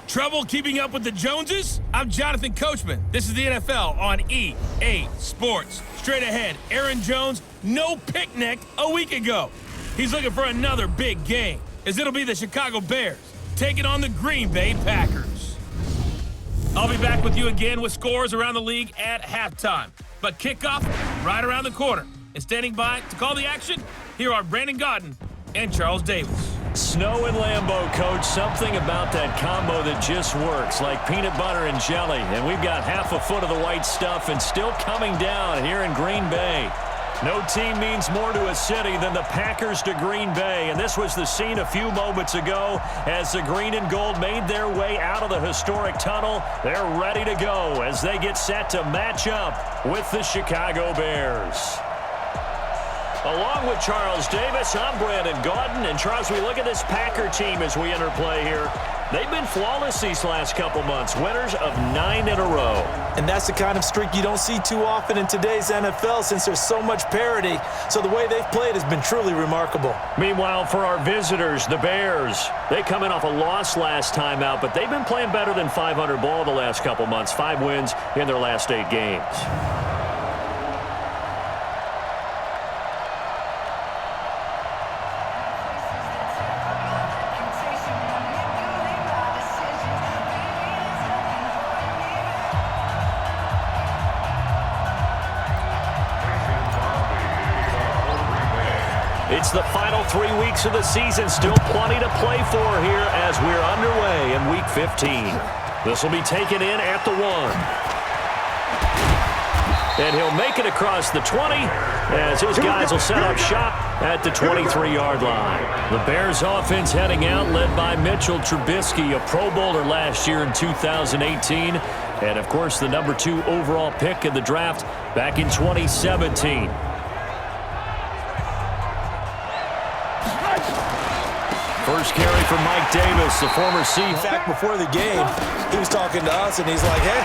Trouble keeping up with the Joneses? I'm Jonathan Coachman. This is the NFL on EA Sports. Straight ahead, Aaron Jones, no picnic a week ago. He's looking for another big game, as it'll be the Chicago Bears taking on the Green Bay Packers. I'll be back with you again with scores around the league at halftime. But kickoff right around the corner. And standing by to call the action, here are Brandon Gaudin and Charles Davis. Snow and Lambeau, Coach. Something about that combo that just works, like peanut butter and jelly. And we've got half a foot of the white stuff and still coming down here in Green Bay. No team means more to a city than the Packers to Green Bay. And this was the scene a few moments ago as the green and gold made their way out of the historic tunnel. They're ready to go as they get set to match up with the Chicago Bears. Along with Charles Davis, I'm Brandon Gaudin. And Charles, we look at this Packer team as we enter play here. They've been flawless these last couple months, winners of 9 in a row. And that's the kind of streak you don't see too often in today's NFL since there's so much parity. So the way they've played has been truly remarkable. Meanwhile, for our visitors, the Bears, they come in off a loss last time out, but they've been playing better than 500 ball the last couple months. 5 wins in their last 8 games. It's the final 3 weeks of the season. Still plenty to play for here as we're underway in Week 15. This will be taken in at the 1. And he'll make it across the 20 as his guys will set up shop at the 23-yard line. The Bears offense heading out, led by Mitchell Trubisky, a Pro Bowler last year in 2018. And, of course, the number 2 overall pick in the draft back in 2017. First carry from Mike Davis, the former C. In fact, before the game, he was talking to us, and he's like, hey,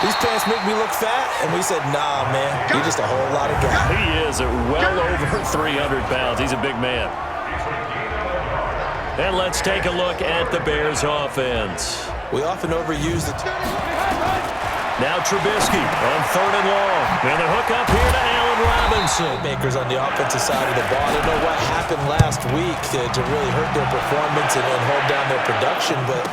these pants make me look fat. And we said, nah, man, you're just a whole lot of guy. He is at well over 300 pounds. He's a big man. And let's take a look at the Bears offense. We often overuse it. Now Trubisky on 3rd and long. And the hook up here to Allen Robinson. Makers on the offensive side of the ball. I don't know what happened last week to really hurt their performance and hold down their production, but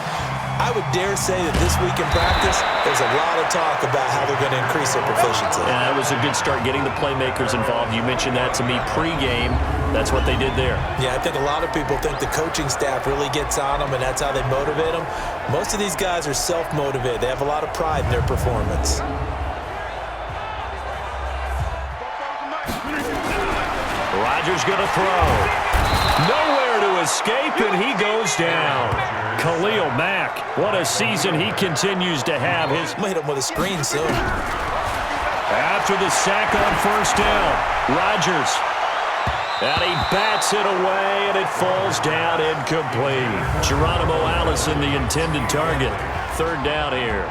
I would dare say that this week in practice, there's a lot of talk about how they're going to increase their proficiency. Yeah, it was a good start getting the playmakers involved. You mentioned that to me pregame. That's what they did there. Yeah, I think a lot of people think the coaching staff really gets on them, and that's how they motivate them. Most of these guys are self-motivated. They have a lot of pride in their performance. Rogers going to throw. Nowhere to escape, and he goes down. Khalil Mack, what a season he continues to have. I'm going to hit him with a screen soon. After the sack on 1st down, Rogers. And he bats it away, and it falls down incomplete. Geronimo Allison, the intended target. 3rd down here.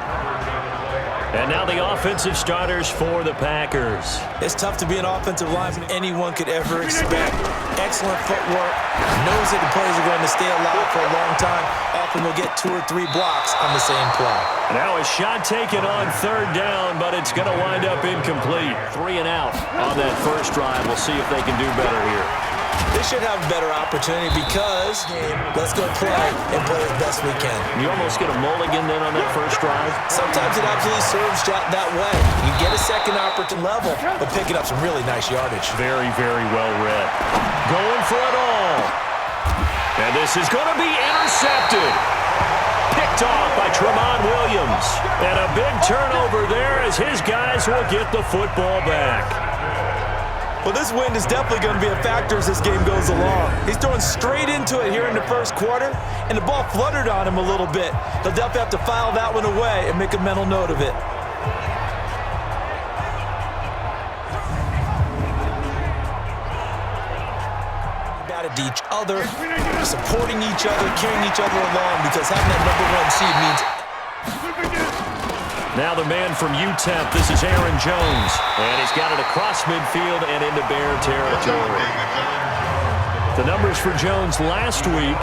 And now the offensive starters for the Packers. It's tough to be an offensive lineman anyone could ever expect. Excellent footwork. Knows that the plays are going to stay alive for a long time. Often will get 2 or 3 blocks on the same play. Now a shot taken on 3rd down, but it's going to wind up incomplete. 3 and out on that first drive. We'll see if they can do better here. They should have a better opportunity because let's go play and play as best we can. You almost get a mulligan then on that first drive? Sometimes it absolutely serves that way. You get a second opportunity level, but picking up some really nice yardage. Very, very well read. Going for it all. And this is going to be intercepted. Picked off by Tramon Williams. And a big turnover there as his guys will get the football back. Well, this wind is definitely going to be a factor as this game goes along. He's throwing straight into it here in the first quarter, and the ball fluttered on him a little bit. He'll definitely have to file that one away and make a mental note of it. Batted to each other, supporting each other, carrying each other along, because having that #1 seed means... Now the man from UTEP, this is Aaron Jones. And he's got it across midfield and into Bear territory. The numbers for Jones last week,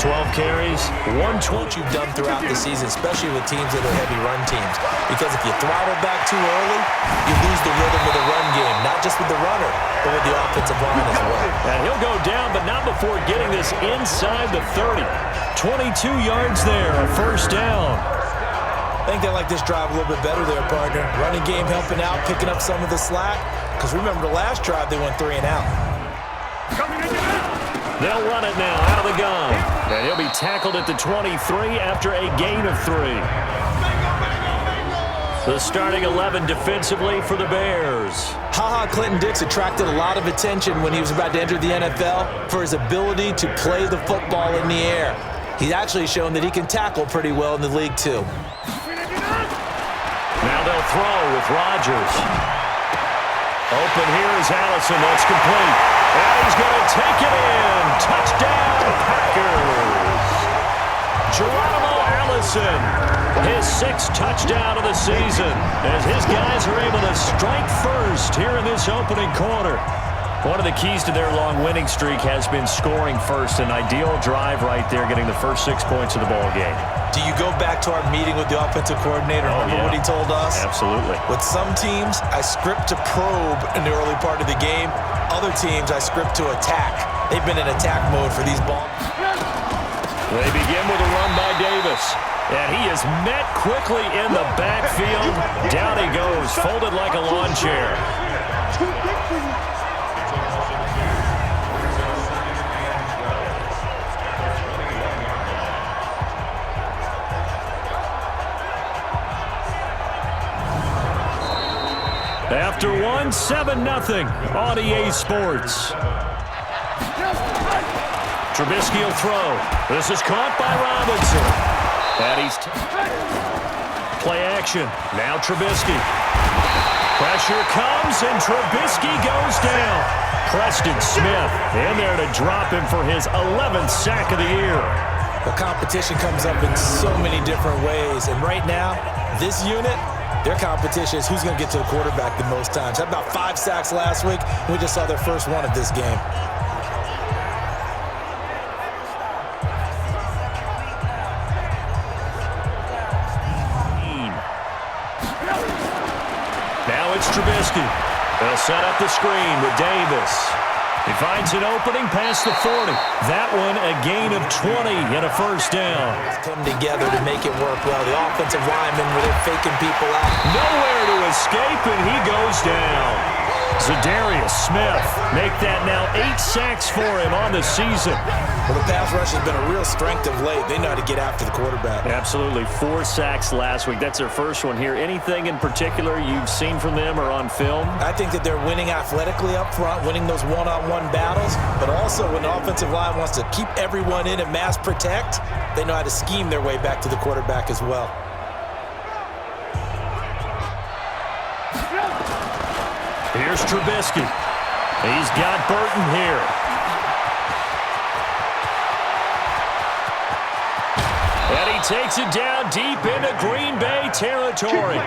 12 carries, 120. What you've done throughout the season, especially with teams that are heavy run teams. Because if you throttle back too early, you lose the rhythm of the run game, not just with the runner, but with the offensive line as well. And he'll go down, but not before getting this inside the 30. 22 yards there, a first down. I think they like this drive a little bit better there, partner. Running game helping out, picking up some of the slack. Because remember, the last drive, they went 3 and out. They'll run it now out of the gun. And he'll be tackled at the 23 after a gain of 3. The starting 11 defensively for the Bears. Clinton Dix attracted a lot of attention when he was about to enter the NFL for his ability to play the football in the air. He's actually shown that he can tackle pretty well in the league, too. Now they'll throw with Rogers. Open here is Allison. That's complete. And he's going to take it in. Touchdown, Packers. Geronimo Allison, his 6th touchdown of the season, as his guys are able to strike first here in this opening quarter. One of the keys to their long winning streak has been scoring first. An ideal drive right there, getting the first 6 points of the ball game. Do you go back to our meeting with the offensive coordinator? Remember what he told us? Absolutely. With some teams, I script to probe in the early part of the game. Other teams, I script to attack. They've been in attack mode for these balls. They begin with a run by Davis. And he is met quickly in the backfield. Down he goes, folded like a lawn chair. After 1, 7-0 on EA Sports. Trubisky will throw. This is caught by Robinson. And he's play action. Now Trubisky. Pressure comes, and Trubisky goes down. Preston Smith in there to drop him for his 11th sack of the year. The competition comes up in so many different ways. And right now, this unit, their competition is who's going to get to the quarterback the most times. Had about 5 sacks last week. We just saw their first one of this game. Now it's Trubisky. They'll set up the screen with Davis. He finds an opening past the 40. That one a gain of 20 and a first down. Come together to make it work well. The offensive linemen where they're faking people out. Nowhere to escape, and he goes down. Zadarius Smith make that now 8 sacks for him on the season. Well, the pass rush has been a real strength of late. They know how to get after the quarterback. Absolutely. 4 sacks last week. That's their first one here. Anything in particular you've seen from them or on film? I think that they're winning athletically up front, winning those one-on-one battles, but also when the offensive line wants to keep everyone in and mass protect, they know how to scheme their way back to the quarterback as well. Here's Trubisky. He's got Burton here. And he takes it down deep into Green Bay territory.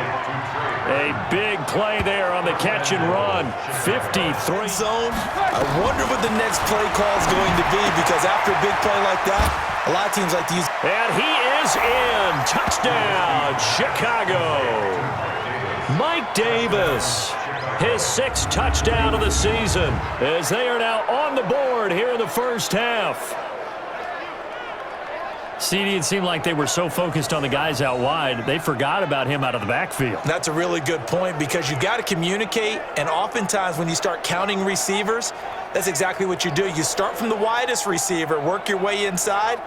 A big play there on the catch and run. 53. Zone. I wonder what the next play call is going to be, because after a big play like that, a lot of teams like to use. And he is in. Touchdown, Chicago. Mike Davis. His 6th touchdown of the season, as they are now on the board here in the first half. CD, it seemed like they were so focused on the guys out wide, they forgot about him out of the backfield. That's a really good point, because you got to communicate, and oftentimes when you start counting receivers, that's exactly what you do. You start from the widest receiver, work your way inside.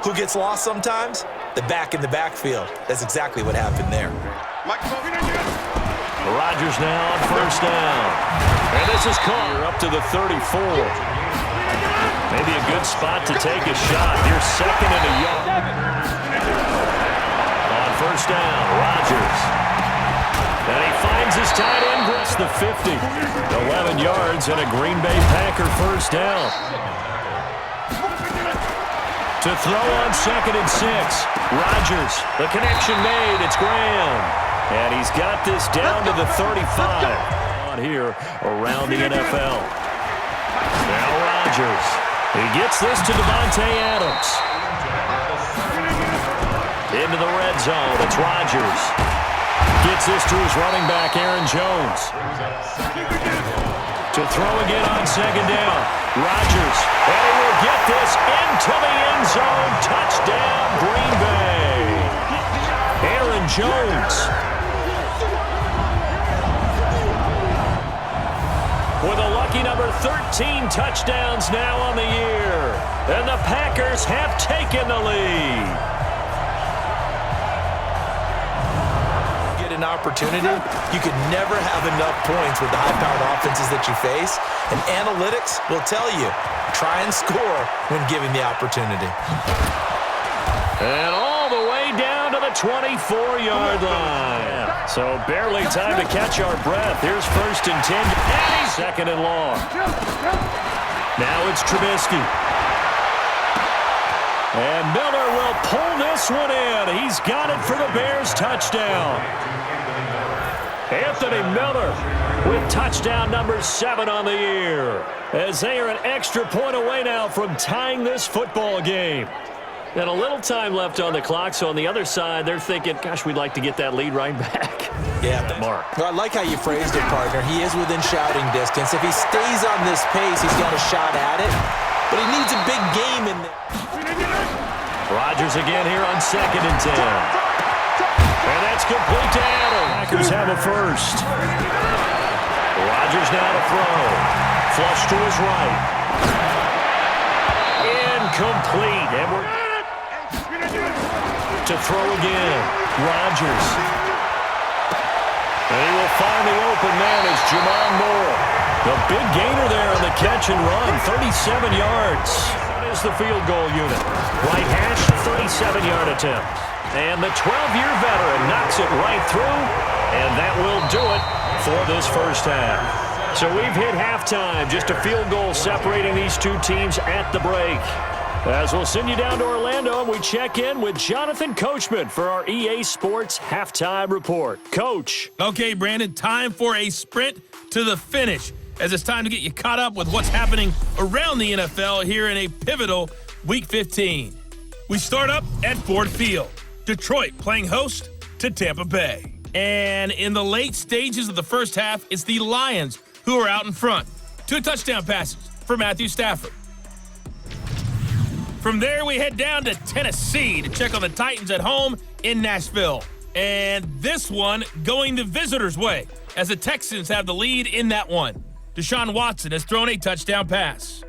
Who gets lost sometimes? The back in the backfield. That's exactly what happened there. Rogers now on first down. And this is caught. You're up to the 34. Maybe a good spot to take a shot. You're second and a yard. On first down, Rogers. And he finds his tight end. It's the 50. 11 yards and a Green Bay Packer first down. To throw on 2nd and 6. Rogers, the connection made. It's Graham. And he's got this down to the 35. On here around the NFL. Now Rogers. He gets this to Davante Adams. Into the red zone. It's Rogers. Gets this to his running back, Aaron Jones. To throw again on second down. Rogers. And he will get this into the end zone. Touchdown, Green Bay. Aaron Jones. With a lucky number 13 touchdowns now on the year. And the Packers have taken the lead. An opportunity, you could never have enough points with the high-powered offenses that you face, and analytics will tell you, try and score when given the opportunity. And all the way down to the 24-yard line. So barely time to catch our breath. Here's 1st and 10. And he's 2nd and long. Now it's Trubisky. And Miller will pull this one in. He's got it for the Bears touchdown. Anthony Miller with touchdown number 7 on the year. As they are an extra point away now from tying this football game. And a little time left on the clock, so on the other side, they're thinking, gosh, we'd like to get that lead right back. Yeah, Mark. Well, I like how you phrased it, partner. He is within shouting distance. If he stays on this pace, he's got a shot at it. But he needs a big game in there. Rogers again here on 2nd and 10. And that's complete to Adams. Packers have a first. Rogers now to throw. Flush to his right. Incomplete. And we're to throw again. Rogers. And he will find the open man as Jamon Moore. The big gainer there on the catch and run. 37 yards. That is the field goal unit. Right hash, 37-yard attempt. And the 12-year veteran knocks it right through. And that will do it for this first half. So we've hit halftime. Just a field goal separating these two teams at the break. As we'll send you down to Orlando, and we check in with Jonathan Coachman for our EA Sports Halftime Report. Coach. Okay, Brandon, time for a sprint to the finish, as it's time to get you caught up with what's happening around the NFL here in a pivotal Week 15. We start up at Ford Field. Detroit playing host to Tampa Bay. And in the late stages of the first half, it's the Lions who are out in front. 2 touchdown passes for Matthew Stafford. From there, we head down to Tennessee to check on the Titans at home in Nashville. And this one going the visitors' way, as the Texans have the lead in that one. Deshaun Watson has thrown a touchdown pass.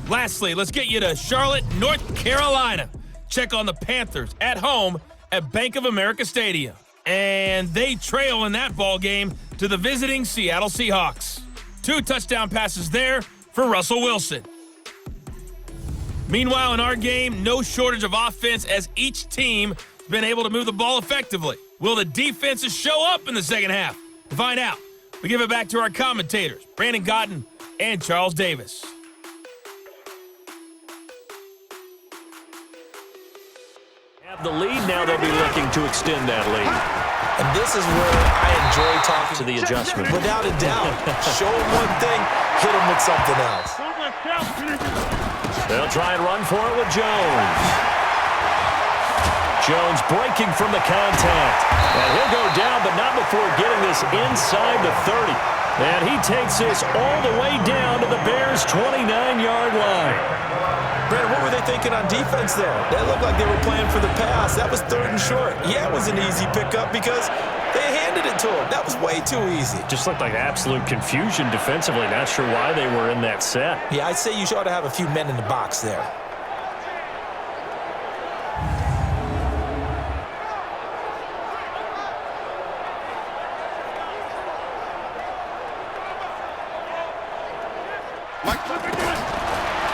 Lastly, let's get you to Charlotte, North Carolina. Check on the Panthers at home at Bank of America Stadium. And they trail in that ball game to the visiting Seattle Seahawks. 2 touchdown passes there for Russell Wilson. Meanwhile, in our game, no shortage of offense as each team has been able to move the ball effectively. Will the defenses show up in the second half? To find out, we give it back to our commentators, Brandon Cotton and Charles Davis. Have the lead now, they'll be looking to extend that lead. And this is where I enjoy talking to the adjustment. Without a doubt. Show them one thing, hit them with something else. They'll try and run for it with Jones. Jones breaking from the contact. And he'll go down, but not before getting this inside the 30. And he takes this all the way down to the Bears' 29-yard line. Brandon, what were they thinking on defense there? They looked like they were playing for the pass. That was 3rd and short. Yeah, it was an easy pickup because they handed it to him. That was way too easy. Just looked like absolute confusion defensively. Not sure why they were in that set. Yeah, I'd say you ought to have a few men in the box there.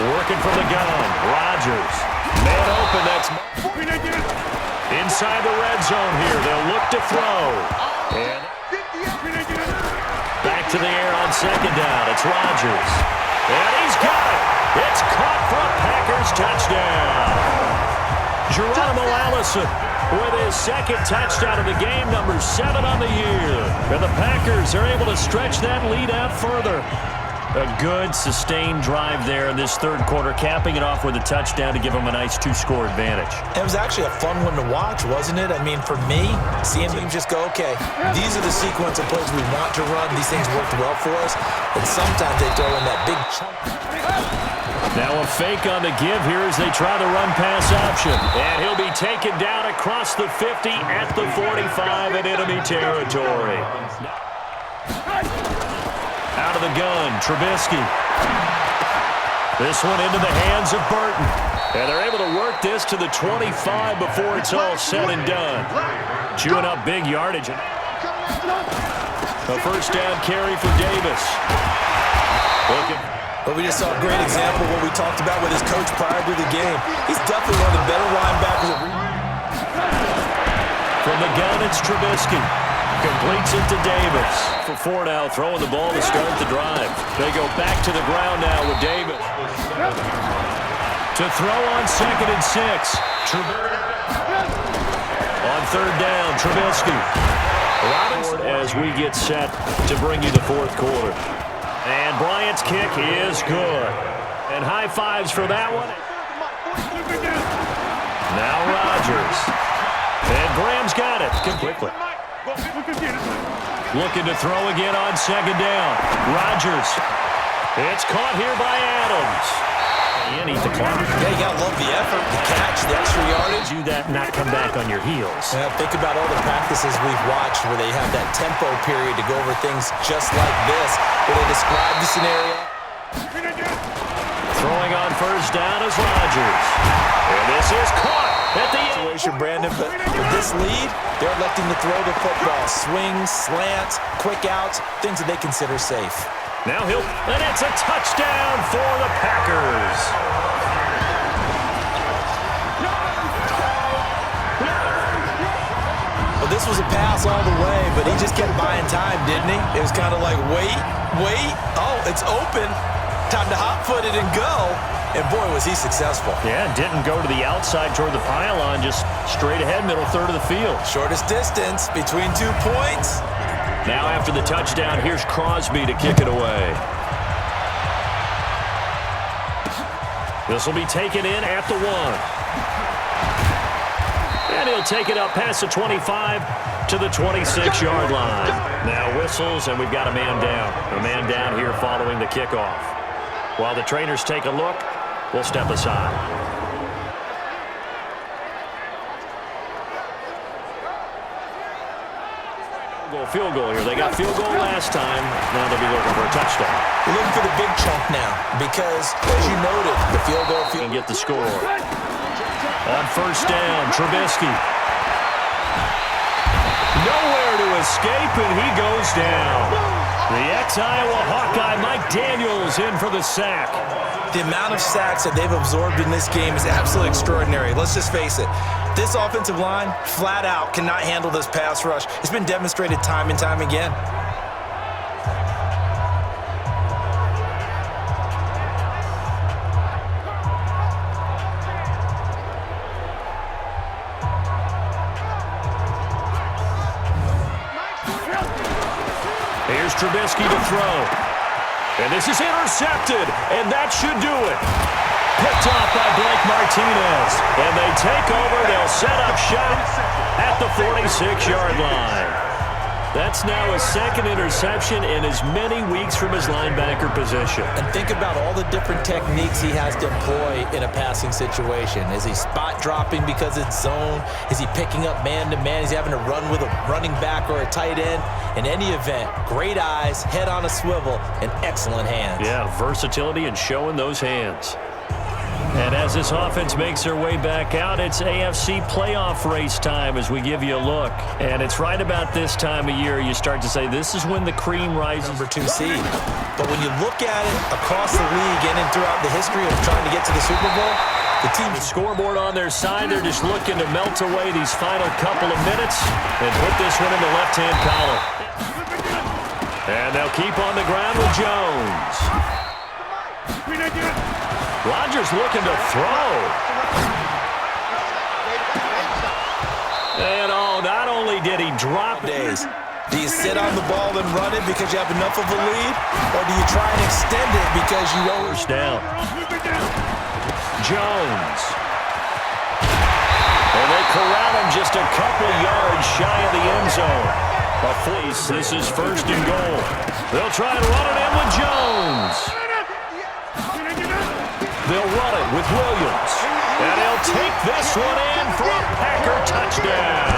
Working from the gun, Rogers. Man open, that's inside the red zone here. They'll look to throw. And back to the air on second down. It's Rogers. And he's got it. It's caught for a Packers touchdown. Geronimo Allison with his 2nd touchdown of the game, number 7 on the year. And the Packers are able to stretch that lead out further. A good, sustained drive there in this third quarter, capping it off with a touchdown to give them a nice 2-score advantage. It was actually a fun one to watch, wasn't it? I mean, for me, seeing teams just go, okay, these are the sequence of plays we want to run. These things worked well for us. And sometimes they throw in that big chunk. Now a fake on the give here as they try the run-pass option. And he'll be taken down across the 50 at the 45 in enemy territory. Out of the gun, Trubisky. This one into the hands of Burton. And they're able to work this to the 25 before it's all said and done. Chewing up big yardage. A first down carry for Davis. But we just saw a great example of what we talked about with his coach prior to the game. He's definitely one of the better linebackers. From the gun, it's Trubisky. Completes it to Davis. For 4 now, throwing the ball to start the drive. They go back to the ground now with Davis. To throw on 2nd and 6. On 3rd down, Trubisky. As we get set to bring you the 4th quarter. And Bryant's kick is good. And high fives for that one. Now Rogers. And Graham's got it. Quickly. Looking to throw again on 2nd down. Rogers. It's caught here by Adams. And eat the clock. Yeah, you got to love the effort, the catch, the extra yardage. Do that, not come back on your heels. Yeah, think about all the practices we've watched where they have that tempo period to go over things just like this, where they describe the scenario. Throwing on 1st down is Rogers. And this is caught at the situation, Brandon, but with this lead, they're electing to throw the football. Swings, slants, quick outs, things that they consider safe. Now and it's a touchdown for the Packers. Well, this was a pass all the way, but he just kept buying time, didn't he? It was kind of like, wait. Oh, it's open. Time to hot-foot it and go. And, boy, was he successful. Yeah, didn't go to the outside toward the pylon, just straight ahead, middle third of the field. Shortest distance between 2 points. Now after the touchdown, here's Crosby to kick it away. This will be taken in at the 1. And he'll take it up past the 25 to the 26-yard line. Now whistles, and we've got a man down. A man down here following the kickoff. While the trainers take a look, we'll step aside. Field goal here. They got field goal last time. Now they'll be looking for a touchdown. We're looking for the big chunk now because, as you noted, the field goal and get the score. On 1st down, Trubisky. Nowhere to escape, and he goes down. The ex-Iowa Hawkeye Mike Daniels in for the sack. The amount of sacks that they've absorbed in this game is absolutely extraordinary. Let's just face it. This offensive line, flat out, cannot handle this pass rush. It's been demonstrated time and time again. Here's Trubisky to throw. And this is intercepted, and that should do it. Picked off by Blake Martinez. And they take over. They'll set up shop at the 46-yard line. That's now his 2nd interception in as many weeks from his linebacker position. And think about all the different techniques he has to employ in a passing situation. Is he spot dropping because it's zone? Is he picking up man-to-man? Is he having to run with a running back or a tight end? In any event, great eyes, head on a swivel, and excellent hands. Yeah, versatility and showing those hands. And as this offense makes their way back out, it's AFC playoff race time as we give you a look. And it's right about this time of year you start to say this is when the cream rises. Number 2 seed. But when you look at it across the league and throughout the history of trying to get to the Super Bowl, the team... The scoreboard on their side, they're just looking to melt away these final couple of minutes and put this one in the left-hand column. And they'll keep on the ground with Jones. Rogers looking to throw. And not only did he drop days. Do you sit on the ball and run it because you have enough of a lead? Or do you try and extend it because you owe First down. Jones. And they corral him just a couple yards shy of the end zone. A fleece. This is first and goal. They'll try and run it in with Jones. They'll run it with Williams. And he'll take this one in for a Packer touchdown.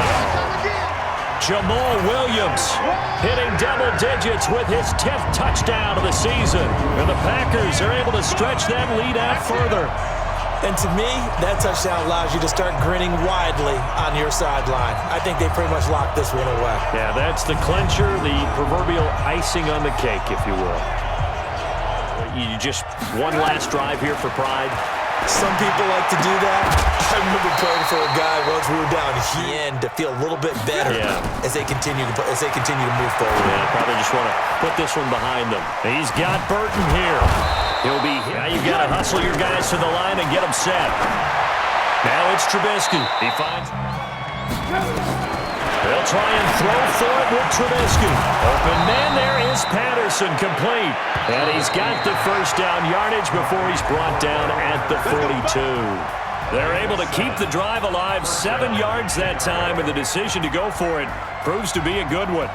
Jamal Williams hitting double digits with his 10th touchdown of the season. And the Packers are able to stretch that lead out further. And to me, that touchdown allows you to start grinning widely on your sideline. I think they pretty much locked this one away. Yeah, that's the clincher, the proverbial icing on the cake, if you will. You just one last drive here for pride. Some people like to do that. I remember playing for a guy once we were down here to feel a little bit better as they continue to move forward. Yeah, probably just want to put this one behind them. He's got Burton here. He'll be here. Now you've got to hustle your guys to the line and get them set. Now it's Trubisky. He finds. They'll try and throw for it with Trubisky. Open man there is Patterson, complete. And he's got the first down yardage before he's brought down at the 42. They're able to keep the drive alive, 7 yards that time, and the decision to go for it proves to be a good one.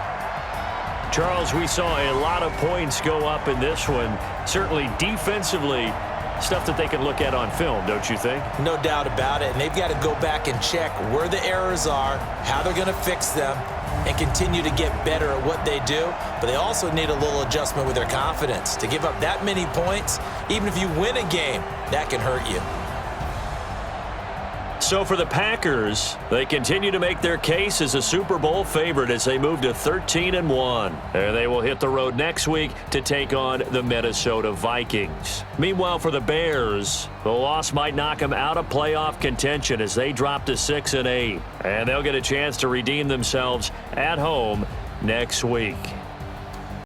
Charles, we saw a lot of points go up in this one. Certainly defensively, stuff that they can look at on film, don't you think? No doubt about it. And they've got to go back and check where the errors are, how they're going to fix them, and continue to get better at what they do. But they also need a little adjustment with their confidence. To give up that many points, even if you win a game, that can hurt you. So for the Packers, they continue to make their case as a Super Bowl favorite as they move to 13-1. And they will hit the road next week to take on the Minnesota Vikings. Meanwhile, for the Bears, the loss might knock them out of playoff contention as they drop to 6-8. And they'll get a chance to redeem themselves at home next week.